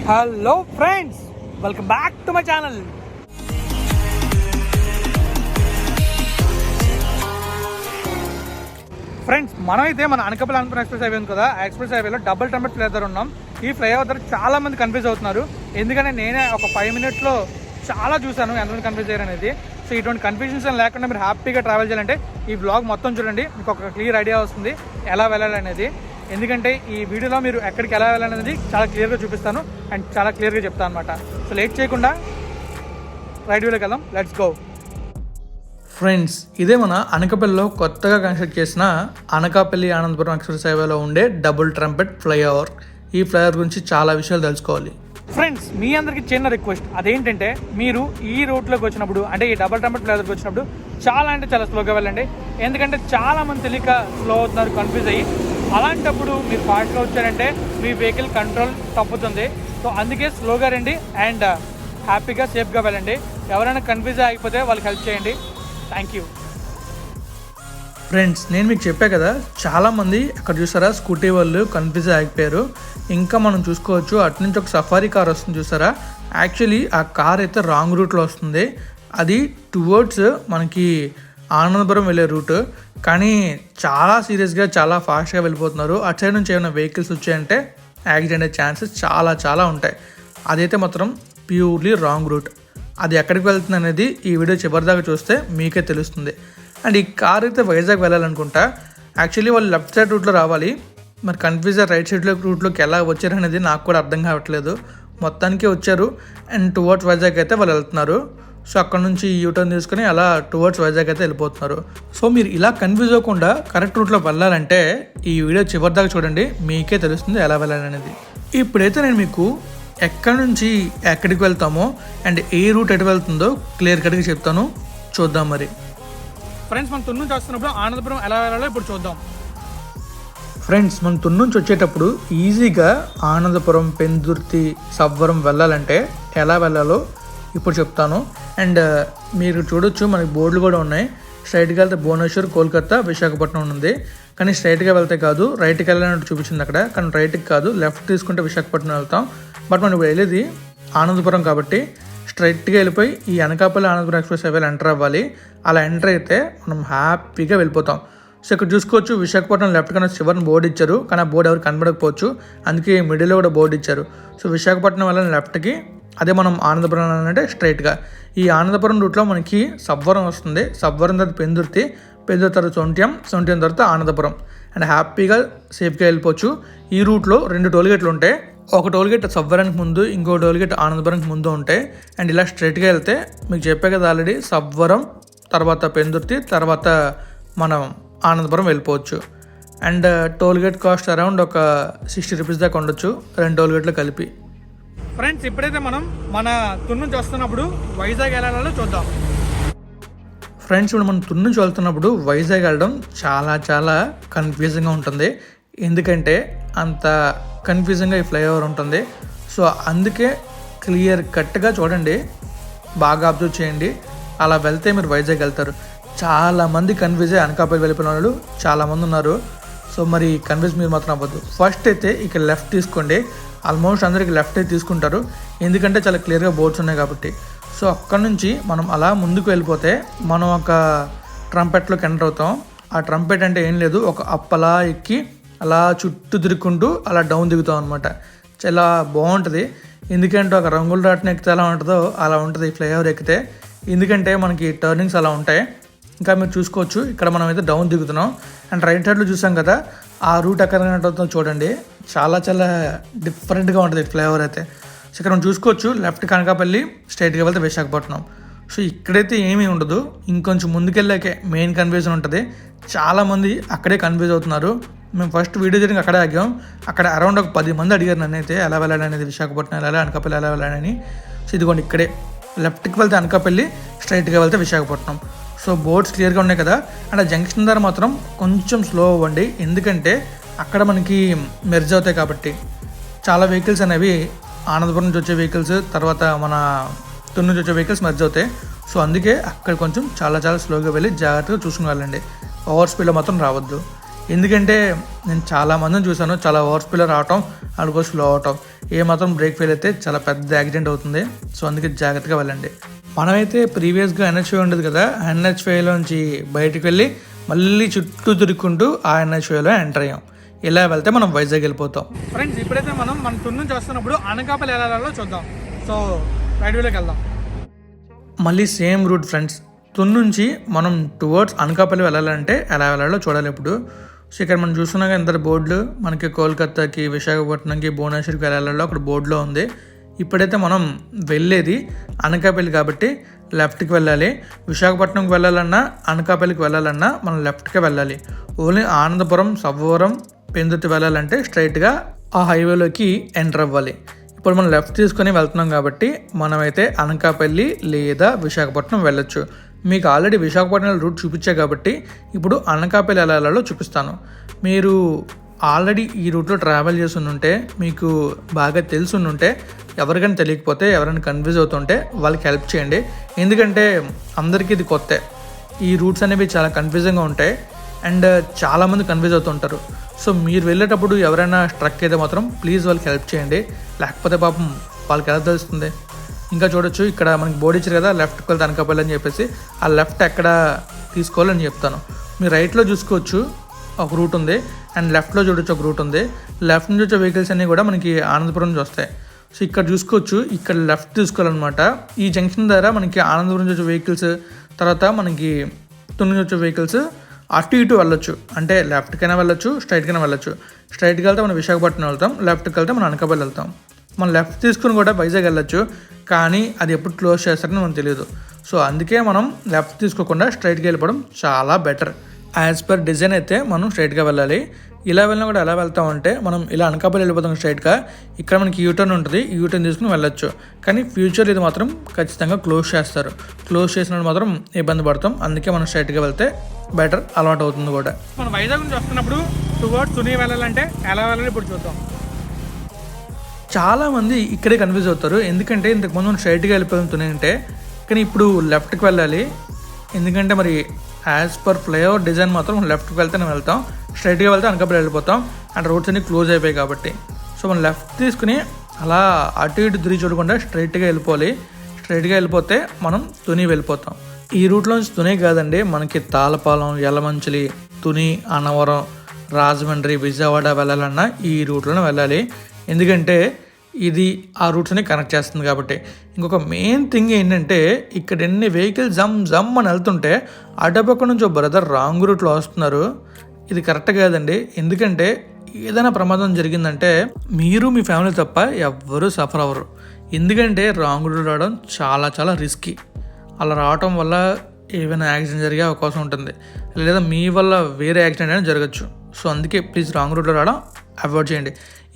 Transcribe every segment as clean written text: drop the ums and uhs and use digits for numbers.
Hello friends, welcome back to my channel. Friends, మనమైతే మన Anakapalli Anantapuram express highway ఉంది కదా, ఆ ఎక్స్ప్రెస్ హైవేలో డబుల్ టెంపర్ ఫ్లైఓవర్ ఉన్నాం. ఈ ఫ్లైఓవర్ దగ్గర చాలా మంది కన్ఫ్యూజ్ అవుతున్నారు. ఎందుకంటే నేనే ఒక 5 minutesలో చాలా చూశాను ఎంతమంది కన్ఫ్యూజ్ అయ్యారు అనేది. సో ఇటువంటి కన్ఫ్యూజన్స్ లేకుండా మీరు హ్యాపీగా ట్రావెల్ చేయాలంటే ఈ బ్లాగ్ మొత్తం చూడండి, మీకు ఒక క్లియర్ ఐడియా వస్తుంది ఎలా వెళ్ళాలనేది. ఎందుకంటే ఈ వీడియోలో మీరు ఎక్కడికి ఎలా వెళ్ళాలనేది చాలా క్లియర్గా చూపిస్తాను అండ్ చాలా క్లియర్గా చెప్తాను అనమాట. సో లేట్ చేయకుండా రైట్ వీలోకి వెళ్దాం, లెట్స్ గో. ఫ్రెండ్స్, ఇదే మన అనకాపల్లిలో కొత్తగా కన్స్ట్రక్ట్ చేసిన అనకాపల్లి అనంతపురం ఎక్స్ప్రెస్ హైవేలో ఉండే డబుల్ ట్రంపెట్ ఫ్లైఓవర్. ఈ ఫ్లైఓవర్ గురించి చాలా విషయాలు తెలుసుకోవాలి. ఫ్రెండ్స్, మీ అందరికీ చిన్న రిక్వెస్ట్, అదేంటంటే మీరు ఈ రోడ్లోకి వచ్చినప్పుడు, అంటే ఈ డబుల్ ట్రంపెట్ ఫ్లైఓవర్కి వచ్చినప్పుడు చాలా స్లోగా వెళ్ళండి. ఎందుకంటే చాలా మంది తెలియక స్లో అవుతున్నారు, కన్ఫ్యూజ్ అయ్యి. అలాంటప్పుడు మీరు ఫాస్ట్గా వచ్చారంటే మీ వెహికల్ కంట్రోల్ తప్పుతుంది. సో అందుకే స్లోగా రండి అండ్ హ్యాపీగా సేఫ్గా వెళ్ళండి. ఎవరైనా కన్ఫ్యూజ్ అయిపోతే వాళ్ళకి హెల్ప్ చేయండి. Thank you. ఫ్రెండ్స్, నేను మీకు చెప్పా కదా, చాలామంది అక్కడ చూసారా స్కూటీ వాళ్ళు కన్ఫ్యూజ్ అయిపోయారు. ఇంకా మనం చూసుకోవచ్చు, అటు నుంచి ఒక సఫారీ కార్ వస్తుంది చూసారా. యాక్చువల్లీ ఆ కార్ అయితే రాంగ్ రూట్లో వస్తుంది. అది టువర్డ్స్ మనకి ఆనందపురం వెళ్ళే రూట్. కానీ చాలా సీరియస్గా చాలా ఫాస్ట్గా వెళ్ళిపోతున్నారు. అటు సైడ్ నుంచి ఏమైనా వెహికల్స్ వచ్చాయంటే యాక్సిడెంట్ అయ్యే ఛాన్సెస్ చాలా ఉంటాయి. అదైతే మాత్రం ప్యూర్లీ రాంగ్ రూట్. అది ఎక్కడికి వెళ్తుంది అనేది ఈ వీడియో చివరిదాకా చూస్తే మీకే తెలుస్తుంది. అండ్ ఈ కార్ అయితే వైజాగ్ వెళ్ళాలనుకుంటా. యాక్చువల్లీ వాళ్ళు లెఫ్ట్ సైడ్ రూట్లో రావాలి. మరి కన్ఫ్యూజ్ రైట్ సైడ్ రూట్లోకి ఎలా వచ్చారు అనేది నాకు కూడా అర్థం కావట్లేదు. మొత్తానికి వచ్చారు అండ్ టువర్డ్స్ వైజాగ్ అయితే వాళ్ళు వెళ్తున్నారు. సో అక్కడ నుంచి యూటర్న్ తీసుకుని అలా టువర్డ్స్ వైజాగ్ అయితే వెళ్ళిపోతున్నారు. సో మీరు ఇలా కన్ఫ్యూజ్ అవ్వకుండా కరెక్ట్ రూట్లో వెళ్ళాలంటే ఈ వీడియో చివరిదాకా చూడండి, మీకే తెలుస్తుంది ఎలా వెళ్ళాలనేది. ఇప్పుడైతే నేను మీకు ఎక్కడి నుంచి ఎక్కడికి వెళ్తామో అండ్ ఏ రూట్ ఎటు వెళ్తుందో క్లియర్ కట్గా చెప్తాను, చూద్దాం. మరి ఫ్రెండ్స్, మనం తుని నుంచి వస్తున్నప్పుడు ఆనందపురం ఎలా వెళ్ళాలో ఇప్పుడు చూద్దాం. ఫ్రెండ్స్, మనం తుని నుంచి వచ్చేటప్పుడు ఈజీగా ఆనందపురం, పెందుర్తి, సవ్వరం వెళ్ళాలంటే ఎలా వెళ్ళాలో ఇప్పుడు చెప్తాను. అండ్ మీరు చూడొచ్చు, మనకి బోర్డులు కూడా ఉన్నాయి. స్ట్రైట్గా వెళ్తే భువనేశ్వర్, కోల్కతా, విశాఖపట్నం ఉంది. కానీ స్ట్రైట్గా వెళ్తే కాదు, రైట్కి వెళ్ళాలంటూ చూపించింది అక్కడ. కానీ రైట్కి కాదు, లెఫ్ట్ తీసుకుంటే విశాఖపట్నం వెళ్తాం. బట్ మనం వెళ్ళేది ఆనందపురం కాబట్టి స్ట్రైట్గా వెళ్ళిపోయి ఈ అనకాపల్లి ఆనందపురం ఎక్స్ప్రెస్ హైవేలో ఎంటర్ అవ్వాలి. అలా ఎంటర్ అయితే మనం హ్యాపీగా వెళ్ళిపోతాం. సో ఇక్కడ చూసుకోవచ్చు, విశాఖపట్నం లెఫ్ట్ కన్నా చివరిని బోర్డు ఇచ్చారు. కానీ ఆ బోర్డు ఎవరు కనబడకపోవచ్చు, అందుకే మిడిల్లో కూడా బోర్డు ఇచ్చారు. సో విశాఖపట్నం వెళ్ళాలని లెఫ్ట్కి, అదే మనం ఆనందపురం అంటే స్ట్రైట్గా. ఈ ఆనందపురం రూట్లో మనకి సవ్వరం వస్తుంది. సవ్వరం తర్వాత పెందుర్తి తర్వాత సొంట్యం తర్వాత ఆనందపురం. అండ్ హ్యాపీగా సేఫ్గా వెళ్ళిపోవచ్చు. ఈ రూట్లో 2 టోల్గేట్లు ఉంటాయి. ఒక టోల్గేట్ సవ్వరానికి ముందు, ఇంకో టోల్గేట్ ఆనందపురానికి ముందు ఉంటాయి. అండ్ ఇలా స్ట్రైట్గా వెళ్తే మీకు చెప్పే కదా ఆల్రెడీ, సవ్వరం తర్వాత పెందుర్తి తర్వాత మనం ఆనందపురం వెళ్ళిపోవచ్చు. అండ్ టోల్గేట్ కాస్ట్ అరౌండ్ ఒక 60 రూపీస్ దాకా ఉండొచ్చు 2 టోల్గేట్లు కలిపి. ఫ్రెండ్స్, ఇప్పుడైతే మనం మన తుని నుంచి వస్తున్నప్పుడు వైజాగ్ వెళ్ళాలో చూద్దాం. ఫ్రెండ్స్, ఇప్పుడు మనం తుని నుంచి వెళ్తున్నప్పుడు వైజాగ్ వెళ్ళడం చాలా కన్ఫ్యూజింగ్గా ఉంటుంది. ఎందుకంటే అంత కన్ఫ్యూజింగ్గా ఈ ఫ్లైఓవర్ ఉంటుంది. సో అందుకే క్లియర్ కట్గా చూడండి, బాగా అబ్జర్వ్ చేయండి. అలా వెళ్తే మీరు వైజాగ్ వెళ్తారు. చాలామంది కన్ఫ్యూజ్ అయ్యి అనకాపల్లి వెళ్ళిపోయిన వాళ్ళు చాలామంది ఉన్నారు. సో మరి కన్ఫ్యూజ్ మీరు మాత్రం అవ్వద్దు. ఫస్ట్ అయితే ఇక్కడ లెఫ్ట్ తీసుకోండి. ఆల్మోస్ట్ అందరికి లెఫ్ట్ అయితే తీసుకుంటారు, ఎందుకంటే చాలా క్లియర్గా బోర్డ్స్ ఉన్నాయి కాబట్టి. సో అక్కడ నుంచి మనం అలా ముందుకు వెళ్ళిపోతే మనం ఒక ట్రంపెట్లోకి ఎంటర్ అవుతాం. ఆ ట్రంపెట్ అంటే ఏం లేదు, ఒక అప్పలా ఎక్కి అలా చుట్టూ తిరుక్కుంటూ అలా డౌన్ దిగుతాం అనమాట. చాలా బాగుంటుంది. ఎందుకంటే ఒక రంగుల రాట్ని ఎక్కితే ఎలా ఉంటుందో అలా ఉంటుంది ఈ ఫ్లైఓవర్ ఎక్కితే. ఎందుకంటే మనకి టర్నింగ్స్ అలా ఉంటాయి. ఇంకా మీరు చూసుకోవచ్చు, ఇక్కడ మనం అయితే డౌన్ దిగుతున్నాం. అండ్ రైట్ సైడ్లో చూసాం కదా, ఆ రూట్ ఎక్కడ అవుతుందో చూడండి. చాలా డిఫరెంట్గా ఉంటుంది ఫ్లైఓవర్ అయితే. సో ఇక్కడ మనం చూసుకోవచ్చు, లెఫ్ట్ కనకాపల్లి, స్ట్రైట్గా వెళ్తే విశాఖపట్నం. సో ఇక్కడైతే ఏమీ ఉండదు, ఇంకొంచెం ముందుకెళ్ళాకే మెయిన్ కన్ఫ్యూజన్ ఉంటుంది. చాలామంది అక్కడే కన్ఫ్యూజ్ అవుతున్నారు. మేము ఫస్ట్ వీడియో జరిగి అక్కడే ఆగాం. అక్కడ అరౌండ్ ఒక 10 మంది అడిగారు నన్ను అయితే ఎలా వెళ్ళాలనేది, విశాఖపట్నం వెళ్ళాలి, అనకాపల్లి ఎలా వెళ్ళాలని. సో ఇదిగోండి ఇక్కడే, లెఫ్ట్కి వెళ్తే అనకాపల్లి, స్ట్రైట్గా వెళ్తే విశాఖపట్నం. సో బోర్డ్స్ క్లియర్గా ఉన్నాయి కదా. అండ్ ఆ జంక్షన్ దగ్గర మాత్రం కొంచెం స్లో అవ్వండి, ఎందుకంటే అక్కడ మనకి మెర్జ్ అవుతాయి కాబట్టి. చాలా వెహికల్స్ అనేవి ఆనందపురం నుంచి వచ్చే వెహికల్స్, తర్వాత మన తుని నుంచి వచ్చే వెహికల్స్ మెర్జ్ అవుతాయి. సో అందుకే అక్కడ కొంచెం చాలా స్లోగా వెళ్ళి జాగ్రత్తగా చూసుకుని వెళ్ళండి. ఓవర్ స్పీడ్లో మాత్రం రావద్దు. ఎందుకంటే నేను చాలామందిని చూశాను, చాలా ఓవర్ స్పీడ్లో రావటం, అడుగు స్లో అవటం. మాత్రం బ్రేక్ ఫెయిల్ అయితే చాలా పెద్ద యాక్సిడెంట్ అవుతుంది. సో అందుకే జాగ్రత్తగా వెళ్ళండి. మనమైతే ప్రీవియస్గా NH5 ఉండదు కదా, NH5లోంచి బయటికి వెళ్ళి మళ్ళీ చుట్టూ తిరుక్కుంటూ ఆ NH5లో ఎంటర్ అయ్యాం. ఇలా వెళ్తే మనం వైజాగ్ వెళ్ళిపోతాం. ఫ్రెండ్స్, ఇప్పుడైతే మన తుని నుంచి వస్తున్నప్పుడు అనకాపల్లి వెళ్ళాలో చూద్దాం. సో రైడ్వేలోకి వెళ్దాం. మళ్ళీ సేమ్ రూట్ ఫ్రెండ్స్. తుని నుంచి మనం టువర్డ్స్ అనకాపల్లి వెళ్ళాలంటే ఎలా వెళ్ళాలో చూడాలి ఇప్పుడు. సో ఇక్కడ మనం చూస్తున్నాక ఎంత బోర్డులు మనకి కోల్కతాకి, విశాఖపట్నంకి, భువనేశ్వర్కి వెళ్ళాలో అక్కడ బోర్డులో ఉంది. ఇప్పుడైతే మనం వెళ్ళేది అనకాపల్లి కాబట్టి లెఫ్ట్కి వెళ్ళాలి. విశాఖపట్నంకి వెళ్ళాలన్నా అనకాపల్లికి వెళ్ళాలన్నా మనం లెఫ్ట్కే వెళ్ళాలి. ఓన్లీ ఆనందపురం, సవ్వవరం, పెందుర్తి వెళ్ళాలంటే స్ట్రైట్గా ఆ హైవేలోకి ఎంటర్ అవ్వాలి. ఇప్పుడు మనం లెఫ్ట్ తీసుకొని వెళ్తున్నాం కాబట్టి మనమైతే అనకాపల్లి లేదా విశాఖపట్నం వెళ్ళొచ్చు. మీకు ఆల్రెడీ విశాఖపట్నం రూట్ చూపించా కాబట్టి ఇప్పుడు అనకాపల్లి వెళ్ళాలో చూపిస్తాను. మీరు ఆల్రెడీ ఈ రూట్లో ట్రావెల్ చేసి ఉంటే, మీకు బాగా తెలిసి ఉంటే, ఎవరికైనా తెలియకపోతే, ఎవరైనా కన్ఫ్యూజ్ అవుతుంటే వాళ్ళకి హెల్ప్ చేయండి. ఎందుకంటే అందరికీ ఇది కొత్త. ఈ రూట్స్ అనేవి చాలా కన్ఫ్యూజింగ్గా ఉంటాయి అండ్ చాలామంది కన్ఫ్యూజ్ అవుతుంటారు. సో మీరు వెళ్ళేటప్పుడు ఎవరైనా స్ట్రక్ అయితే మాత్రం ప్లీజ్ వాళ్ళకి హెల్ప్ చేయండి, లేకపోతే పాపం వాళ్ళకి ఎలా తెలుస్తుంది. ఇంకా చూడొచ్చు, ఇక్కడ మనకి బోర్డు ఇచ్చారు కదా, లెఫ్ట్కి వెళ్తే అనకాపల్లి అని చెప్పేసి. ఆ లెఫ్ట్ ఎక్కడ తీసుకోవాలని చెప్తాను. మీరు రైట్లో చూసుకోవచ్చు ఒక రూట్ ఉంది అండ్ లెఫ్ట్లో చూడొచ్చు ఒక రూట్ ఉంది. లెఫ్ట్ నుంచి వచ్చే వెహికల్స్ అన్నీ కూడా మనకి ఆనందపురం నుంచి వస్తాయి. సో ఇక్కడ చూసుకోవచ్చు, ఇక్కడ లెఫ్ట్ తీసుకోవాలన్నమాట. ఈ జంక్షన్ ద్వారా మనకి ఆనందపురం నుంచి వచ్చే వెహికల్స్, తర్వాత మనకి తుని నుంచి వచ్చే వెహికల్స్ అటు ఇటు వెళ్ళొచ్చు. అంటే లెఫ్ట్కైనా వెళ్ళొచ్చు, స్ట్రైట్కైనా వెళ్ళొచ్చు. స్ట్రైట్కి వెళ్తే మనం విశాఖపట్నం వెళ్తాం, లెఫ్ట్కి వెళ్తే మనం అనకాపల్లి వెళ్తాం. మనం లెఫ్ట్ తీసుకుని కూడా వైజాగ్ వెళ్ళొచ్చు, కానీ అది ఎప్పుడు క్లోజ్ చేస్తారని మనకు తెలియదు. సో అందుకే మనం లెఫ్ట్ తీసుకోకుండా స్ట్రైట్గా వెళ్ళిపోవడం చాలా బెటర్. యాజ్ పర్ డిజైన్ అయితే మనం స్ట్రైట్గా వెళ్ళాలి. ఇలా వెళ్ళినా కూడా ఎలా వెళ్తామంటే, మనం ఇలా అనకాపల్లి వెళ్ళిపోతాం స్ట్రైట్గా. ఇక్కడ మనకి యూటర్న్ ఉంటుంది, యూటర్న్ తీసుకుని వెళ్ళొచ్చు. కానీ ఫ్యూచర్ ఇది మాత్రం ఖచ్చితంగా క్లోజ్ చేస్తారు. క్లోజ్ చేసినప్పుడు మాత్రం ఇబ్బంది పడతాం. అందుకే మనం స్ట్రైట్గా వెళ్తే బెటర్, అలవాటు అవుతుంది కూడా. మనం వైజాగ్ నుంచి వస్తున్నప్పుడు టువర్డ్స్ తుని వెళ్ళాలంటే ఎలా వెళ్ళాలి ఇప్పుడు చూద్దాం. చాలామంది ఇక్కడే కన్ఫ్యూజ్ అవుతారు. ఎందుకంటే ఇంతకుముందు మనం స్ట్రైట్గా వెళ్ళిపోతాం తుని అంటే, కానీ ఇప్పుడు లెఫ్ట్కి వెళ్ళాలి. ఎందుకంటే మరి యాజ్ పర్ ఫ్లైఓవర్ డిజైన్ మాత్రం లెఫ్ట్కి వెళ్తేనే వెళ్తాం, స్ట్రైట్గా వెళ్తే అనకాపల్లి వెళ్ళిపోతాం. అండ్ రోడ్స్ అన్ని క్లోజ్ అయిపోయాయి కాబట్టి. సో మనం లెఫ్ట్ తీసుకుని అలా అటు ఇటు తిరిగి చూడకుండా స్ట్రైట్గా వెళ్ళిపోవాలి. స్ట్రైట్గా వెళ్ళిపోతే మనం తుని వెళ్ళిపోతాం. ఈ రూట్లోంచి తుని కాదండి, మనకి తాళపాలెం, యలమంచిలి, తుని, అన్నవరం, రాజమండ్రి, విజయవాడ వెళ్ళాలన్నా ఈ రూట్లోనే వెళ్ళాలి. ఎందుకంటే ఇది ఆ రూట్స్ని కనెక్ట్ చేస్తుంది కాబట్టి. ఇంకొక మెయిన్ థింగ్ ఏంటంటే, ఇక్కడ ఎన్ని వెహికల్స్ జమ్ అని వెళ్తుంటే అటుపక్క నుంచి ఒక బ్రదర్ రాంగ్ రూట్లో వస్తున్నారు. ఇది కరెక్ట్ కాదండి. ఎందుకంటే ఏదైనా ప్రమాదం జరిగిందంటే మీరు, మీ ఫ్యామిలీ తప్ప ఎవ్వరూ సఫర్ అవ్వరు. ఎందుకంటే రాంగ్ రూట్ రావడం చాలా చాలా రిస్కీ. అలా రావటం వల్ల ఏమైనా యాక్సిడెంట్ జరిగే అవకాశం ఉంటుంది, లేదా మీ వల్ల వేరే యాక్సిడెంట్ అయినా జరగచ్చు. సో అందుకే ప్లీజ్ రాంగ్ రూట్లో రావడం అవాయిడ్ చేయండి.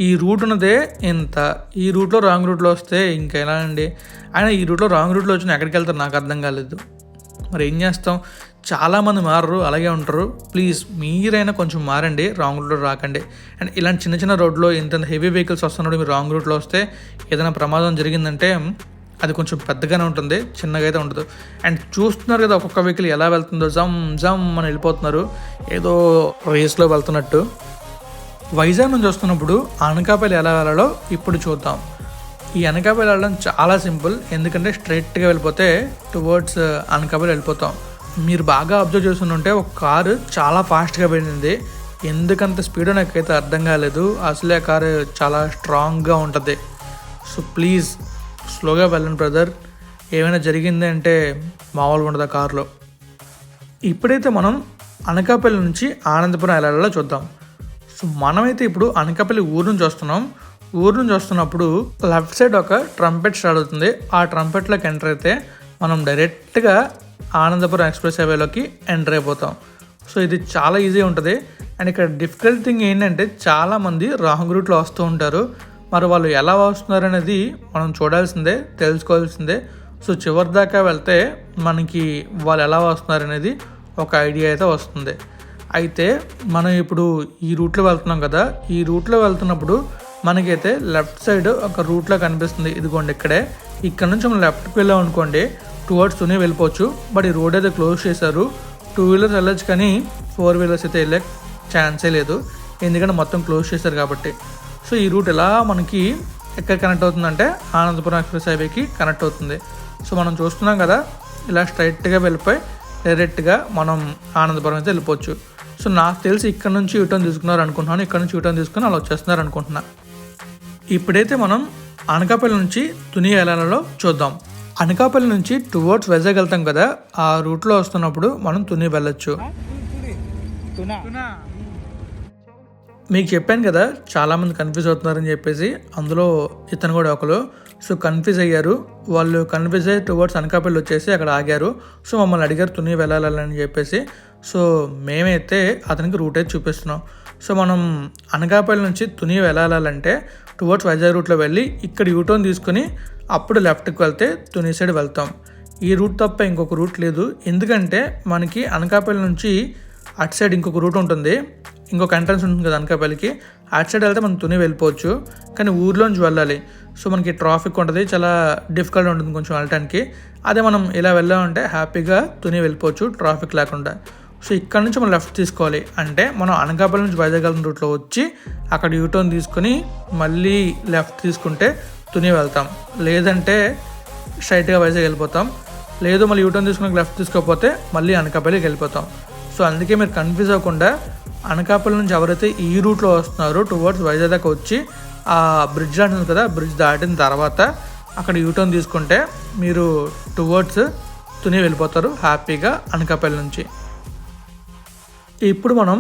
ఈ రూట్ ఉన్నదే ఇంత, ఈ రూట్లో రాంగ్ రూట్లో వస్తే ఇంకా ఎలా అండి. అయినా ఈ రూట్లో రాంగ్ రూట్లో వచ్చిన ఎక్కడికి వెళ్తారు నాకు అర్థం కాలేదు. మరి ఏం చేస్తాం, చాలామంది మారరు, అలాగే ఉంటారు. ప్లీజ్ మీరైనా కొంచెం మారండి, రాంగ్ రూట్లో రాకండి. అండ్ ఇలాంటి చిన్న చిన్న రోడ్లో ఇంత హెవీ వెహికల్స్ వస్తున్నప్పుడు మీరు రాంగ్ రూట్లో వస్తే ఏదైనా ప్రమాదం జరిగిందంటే అది కొంచెం పెద్దగానే ఉంటుంది, చిన్నగా అయితే ఉండదు. అండ్ చూస్తున్నారు కదా ఒక్కొక్క వెహికల్ ఎలా వెళ్తుందో, జమ్ అని వెళ్ళిపోతున్నారు, ఏదో రేస్లో వెళ్తున్నట్టు. వైజాగ్ నుంచి వస్తున్నప్పుడు అనకాపల్లి ఎలా వెళ్ళాలో ఇప్పుడు చూద్దాం. ఈ అనకాపల్లి వెళ్ళడం చాలా సింపుల్. ఎందుకంటే స్ట్రైట్గా వెళ్ళిపోతే టువర్డ్స్ అనకాపల్లి వెళ్ళిపోతాం. మీరు బాగా అబ్జర్వ్ చేస్తుంటే ఒక కారు చాలా ఫాస్ట్గా వెళ్ళింది. ఎందుకంత స్పీడ్ నాకైతే అర్థం కాలేదు. అసలే ఆ కారు చాలా స్ట్రాంగ్గా ఉంటుంది. సో ప్లీజ్ స్లోగా వెళ్ళండి బ్రదర్. ఏమైనా జరిగింది అంటే మామూలుగా ఉండదు ఆ కారులో. ఇప్పుడైతే మనం అనకాపల్లి నుంచి ఆనందపురం వెళ్ళాలో చూద్దాం. సో మనమైతే ఇప్పుడు అనకాపల్లి ఊరు నుంచి వస్తున్నాం. ఊరు నుంచి వస్తున్నప్పుడు లెఫ్ట్ సైడ్ ఒక ట్రంపెట్ స్టార్ట్ అవుతుంది. ఆ ట్రంపెట్లోకి ఎంటర్ అయితే మనం డైరెక్ట్గా ఆనందపురం ఎక్స్ప్రెస్ హైవేలోకి ఎంటర్ అయిపోతాం. సో ఇది చాలా ఈజీ ఉంటుంది. అండ్ ఇక్కడ డిఫికల్ట్ థింగ్ ఏంటంటే చాలామంది రాంగ్ రూట్లో వస్తూ ఉంటారు. మరి వాళ్ళు ఎలా వస్తున్నారు అనేది మనం చూడాల్సిందే, తెలుసుకోవాల్సిందే. సో చివరి దాకా వెళ్తే మనకి వాళ్ళు ఎలా వస్తున్నారు అనేది ఒక ఐడియా అయితే వస్తుంది. అయితే మనం ఇప్పుడు ఈ రూట్లో వెళ్తున్నాం కదా, ఈ రూట్లో వెళ్తున్నప్పుడు మనకైతే లెఫ్ట్ సైడ్ ఒక రూట్లో కనిపిస్తుంది. ఇదిగోండి ఇక్కడే. ఇక్కడ నుంచి మనం లెఫ్ట్కి వెళ్ళాం అనుకోండి టువర్డ్స్ తుని వెళ్ళిపోవచ్చు. బట్ ఈ రోడ్ అయితే క్లోజ్ చేశారు. 2 వీలర్స్ వెళ్ళొచ్చు కానీ 4 వీలర్స్ అయితే ఛాన్సే లేదు, ఎందుకంటే మొత్తం క్లోజ్ చేశారు కాబట్టి. సో ఈ రూట్ ఎలా మనకి ఎక్కడ కనెక్ట్ అవుతుందంటే ఆనందపురం ఎక్స్ప్రెస్ హైవేకి కనెక్ట్ అవుతుంది. సో మనం చూస్తున్నాం కదా, ఇలా స్ట్రైట్గా వెళ్ళిపోయి డైరెక్ట్గా మనం ఆనందపురం అయితే వెళ్ళిపోవచ్చు. సో నాకు తెలిసి ఇక్కడ నుంచి యూటర్న్ తీసుకున్నారు అనుకుంటున్నాను, ఇక్కడ నుంచి యూటర్న్ తీసుకుని అలా వచ్చేస్తున్నారు అనుకుంటున్నా. ఇప్పుడైతే మనం అనకాపల్లి నుంచి తుని వెళ్ళాలలో చూద్దాం. అనకాపల్లి నుంచి టువర్డ్స్ వైజాగ్ వెళ్తాం కదా, ఆ రూట్లో వస్తున్నప్పుడు మనం తుని వెళ్ళొచ్చు. మీకు చెప్పాను కదా చాలామంది కన్ఫ్యూజ్ అవుతున్నారని చెప్పేసి, అందులో ఇతను కూడా ఒకరు. సో కన్ఫ్యూజ్ అయ్యారు వాళ్ళు, కన్ఫ్యూజ్ అయ్యి టువర్డ్స్ అనకాపల్లి వచ్చేసి అక్కడ ఆగారు. సో మమ్మల్ని అడిగారు తుని వెళ్ళాలని చెప్పేసి. సో మేమైతే అతనికి రూట్ అయితే చూపిస్తున్నాం. సో మనం అనకాపల్లి నుంచి తుని వెళ్ళాలంటే టువర్డ్స్ వైజాగ్ రూట్లో వెళ్ళి ఇక్కడ యూటర్న్ తీసుకుని అప్పుడు లెఫ్ట్కి వెళ్తే తుని సైడ్ వెళ్తాం. ఈ రూట్ తప్ప ఇంకొక రూట్ లేదు, ఎందుకంటే మనకి అనకాపల్లి నుంచి అటు సైడ్ ఇంకొక రూట్ ఉంటుంది, ఇంకొక ఎంట్రన్స్ ఉంటుంది కదా అనకాపల్లికి, అటు సైడ్ వెళ్తే మనం తుని వెళ్ళిపోవచ్చు, కానీ ఊర్లోంచి వెళ్ళాలి. సో మనకి ట్రాఫిక్ ఉంటుంది, చాలా డిఫికల్ట్ ఉంటుంది కొంచెం వెళ్ళటానికి. అదే మనం ఇలా వెళ్ళామంటే హ్యాపీగా తుని వెళ్ళిపోవచ్చు ట్రాఫిక్ లేకుండా. సో ఇక్కడ నుంచి మనం లెఫ్ట్ తీసుకోవాలి, అంటే మనం అనకాపల్లి నుంచి వైజాగ్ వెళ్ళిన రూట్లో వచ్చి అక్కడ యూటర్న్ తీసుకొని మళ్ళీ లెఫ్ట్ తీసుకుంటే తుని వెళ్తాం, లేదంటే స్ట్రైట్గా వైజాగ్ వెళ్ళిపోతాం. లేదు మళ్ళీ యూటర్న్ తీసుకుని లెఫ్ట్ తీసుకోకపోతే మళ్ళీ అనకాపల్లికి వెళ్ళిపోతాం. సో అందుకే మీరు కన్ఫ్యూజ్ అవ్వకుండా అనకాపల్లి నుంచి ఎవరైతే ఈ రూట్లో వస్తున్నారో టువర్డ్స్ వైజాగ్ దాకా వచ్చి ఆ బ్రిడ్జ్ అంటుంది కదా, బ్రిడ్జ్ దాటిన తర్వాత అక్కడ యూటర్న్ తీసుకుంటే మీరు టువర్డ్స్ తుని వెళ్ళిపోతారు హ్యాపీగా అనకాపల్లి నుంచి. ఇప్పుడు మనం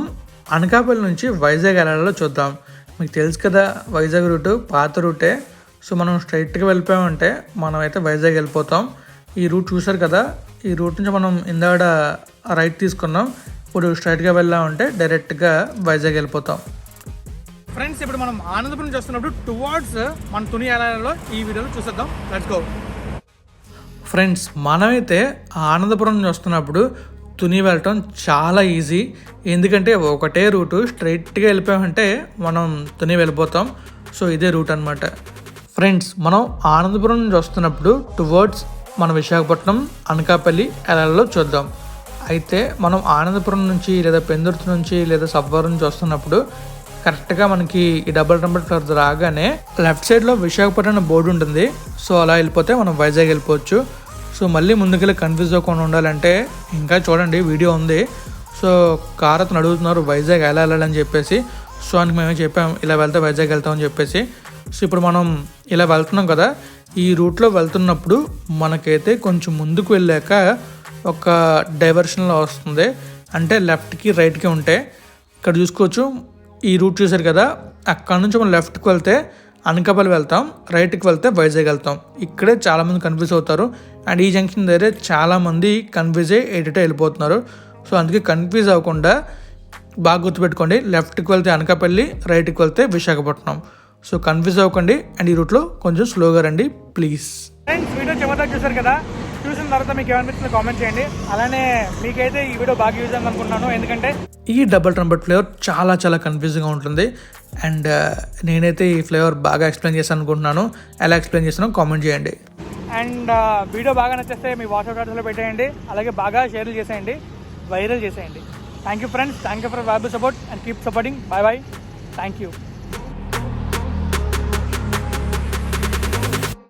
అనకాపల్లి నుంచి వైజాగ్ వెళ్ళాలో చూద్దాం. మీకు తెలుసు కదా వైజాగ్ రూటు పాత రూటే. సో మనం స్ట్రైట్గా వెళ్ళిపోయామంటే మనం అయితే వైజాగ్ వెళ్ళిపోతాం. ఈ రూట్ చూసారు కదా, ఈ రూట్ నుంచి మనం ఇందాక రైట్ తీసుకున్నాం, ఇప్పుడు స్ట్రైట్గా వెళ్ళామంటే డైరెక్ట్గా వైజాగ్ వెళ్ళిపోతాం. ఫ్రెండ్స్ ఇప్పుడు మనం ఆనందపురం నుంచి వస్తున్నప్పుడు టువర్డ్స్ మన తుని వెళ్ళాలో ఈ వీడియోలో చూసేద్దాం. Let's go. ఫ్రెండ్స్ మనమైతే ఆనందపురం నుంచి వస్తున్నప్పుడు తుని వెళ్ళటం చాలా ఈజీ, ఎందుకంటే ఒకటే రూటు స్ట్రైట్గా వెళ్ళిపోయామంటే మనం తుని వెళ్ళిపోతాం. సో ఇదే రూట్ అనమాట. ఫ్రెండ్స్ మనం ఆనందపురం నుంచి వస్తున్నప్పుడు టువర్డ్స్ మన విశాఖపట్నం అనకాపల్లి వెళ్ళాలో చూద్దాం. అయితే మనం ఆనందపురం నుంచి లేదా పెందుర్తి నుంచి లేదా సబ్బవరం నుంచి వస్తున్నప్పుడు కరెక్ట్గా మనకి ఈ డబుల్ నెంబర్ ఫ్లోర్ రాగానే లెఫ్ట్ సైడ్లో విశాఖపట్నం బోర్డు ఉంటుంది. సో అలా వెళ్ళిపోతే మనం వైజాగ్ వెళ్ళిపోవచ్చు. సో మళ్ళీ ముందుకెళ్ళి కన్ఫ్యూజ్ అవ్వకుండా ఉండాలంటే ఇంకా చూడండి వీడియో ఉంది. సో కార్ అతను అడుగుతున్నారు వైజాగ్ ఎలా వెళ్ళాలని చెప్పేసి. సో అని మేమే చెప్పాం ఇలా వెళ్తే వైజాగ్ వెళ్తామని చెప్పేసి. సో ఇప్పుడు మనం ఇలా వెళ్తున్నాం కదా, ఈ రూట్లో వెళ్తున్నప్పుడు మనకైతే కొంచెం ముందుకు వెళ్ళాక ఒక డైవర్షన్లో వస్తుంది, అంటే లెఫ్ట్కి రైట్కి ఉంటే ఇక్కడ చూసుకోవచ్చు. ఈ రూట్ చూసారు కదా, అక్కడ నుంచి మనం లెఫ్ట్కి వెళ్తే అనకాపల్లి వెళ్తాం, రైట్కి వెళ్తే వైజాగ్ వెళ్తాం. ఇక్కడే చాలామంది కన్ఫ్యూజ్ అవుతారు, అండ్ ఈ జంక్షన్ దగ్గర చాలామంది కన్ఫ్యూజ్ అయ్యి ఎడిటే వెళ్ళిపోతున్నారు. సో అందుకే కన్ఫ్యూజ్ అవ్వకుండా బాగా గుర్తుపెట్టుకోండి, లెఫ్ట్కి వెళ్తే అనకాపల్లి, రైట్కి వెళ్తే విశాఖపట్నం. సో కన్ఫ్యూజ్ అవ్వకండి, అండ్ ఈ రూట్లో కొంచెం స్లోగా రండి ప్లీజ్. ఫ్రెండ్స్ వీడియో చివరిదాకా చూసారు కదా, చూసిన తర్వాత మీకు ఏమనిపిస్తుందో కామెంట్ చేయండి. అలానే మీకైతే ఈ వీడియో బాగా యూజ్ అయింది అనుకుంటున్నాను, ఎందుకంటే ఈ డబుల్ ట్రంపెట్ ఫ్లేవర్ చాలా చాలా కన్ఫ్యూజింగ్గా ఉంటుంది. అండ్ నేనైతే ఈ ఫ్లేవర్ బాగా ఎక్స్ప్లెయిన్ చేశాను అనుకుంటున్నాను. ఎలా ఎక్స్ప్లెయిన్ చేస్తానో కామెంట్ చేయండి. అండ్ వీడియో బాగా నచ్చేస్తే మీ వాట్సాప్ స్టేటస్లో పెట్టేయండి, అలాగే బాగా షేర్లు చేసేయండి, వైరల్ చేసేయండి. Thank you friends, thank you for valuable support and keep supporting. Bye bye, thank you.